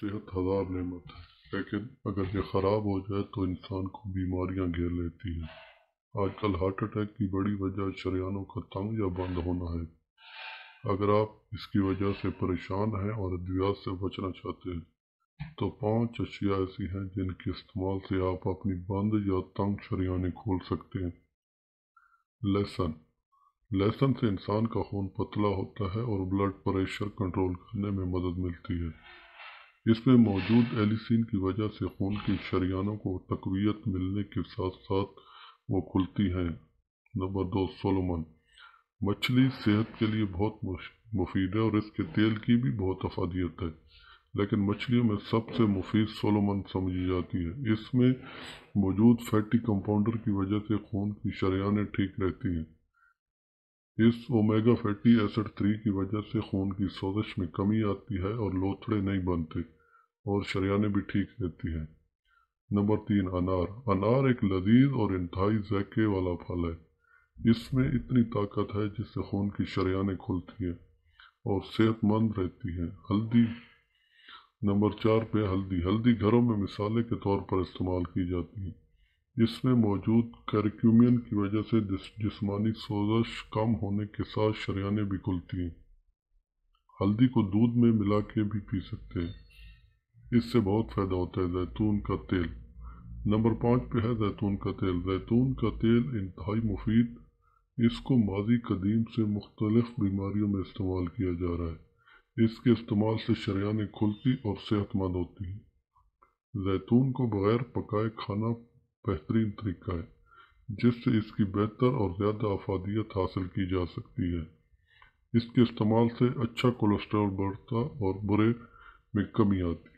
صحت ہزار نعمت ہے، لیکن اگر یہ خراب ہو جائے تو انسان کو بیماریاں گھیر لیتی ہیں۔ آج کل ہارٹ اٹیک کی بڑی وجہ شریانوں کا تنگ یا بند ہونا ہے۔ اگر آپ اس کی وجہ سے پریشان ہیں اور ادویات سے بچنا چاہتے ہیں تو 5 اشیاء ایسی ہیں جن کے استعمال سے آپ اپنی بند یا تنگ شریانیں کھول سکتے ہیں۔ لہسن سے انسان کا خون پتلا ہوتا ہے اور بلڈ پریشر کنٹرول کرنے میں مدد ملتی ہے۔ اس میں موجود ایلیسین کی وجہ سے خون کی شریانوں کو تقویت ملنے کے ساتھ ساتھ وہ کھلتی ہیں۔ Number 2، Solomon. مچھلی صحت کے لیے بہت مفید ہے اور اس کے تیل کی بھی بہت افادیت ہے، لیکن مچھلیوں میں سب سے مفید سولومن سمجھی جاتی ہے۔ اس میں موجود فیٹی کمپاؤنڈر کی وجہ سے خون کی شریانیں ٹھیک رہتی ہیں۔ اس اومیگا فیٹی ایسڈ 3 کی وجہ سے خون کی سوزش میں کمی آتی ہے اور لوتھڑے نہیں بنتے اور شریانیں بھی ٹھیک رہتی ہیں۔ نمبر 3، انار۔ انار ایک لذیذ اور انتہائی ذائقے والا پھل ہے۔ اس میں اتنی طاقت ہے جس سے خون کی شریانیں کھلتی ہیں اور صحت مند رہتی ہیں۔ ہلدی۔ نمبر 4 پہ ہلدی۔ ہلدی گھروں میں مسالے کے طور پر استعمال کی جاتی ہے۔ اس میں موجود کرکیومین کی وجہ سے جسمانی سوزش کم ہونے کے ساتھ شریانیں بھی کھلتی ہیں۔ ہلدی کو دودھ میں ملا کے بھی پی سکتے ہیں، اس سے بہت فائدہ ہوتا ہے۔ زیتون کا تیل۔ نمبر 5 پہ ہے زیتون کا تیل۔ زیتون کا تیل انتہائی مفید، اس کو ماضی قدیم سے مختلف بیماریوں میں استعمال کیا جا رہا ہے۔ اس کے استعمال سے شریانیں کھلتی اور صحت مند ہوتی ہیں۔ زیتون کو بغیر پکائے کھانا بہترین طریقہ ہے جس سے اس کی بہتر اور زیادہ افادیت حاصل کی جا سکتی ہے۔ اس کے استعمال سے اچھا کولیسٹرول بڑھتا اور برے میں کمی آتی ہے۔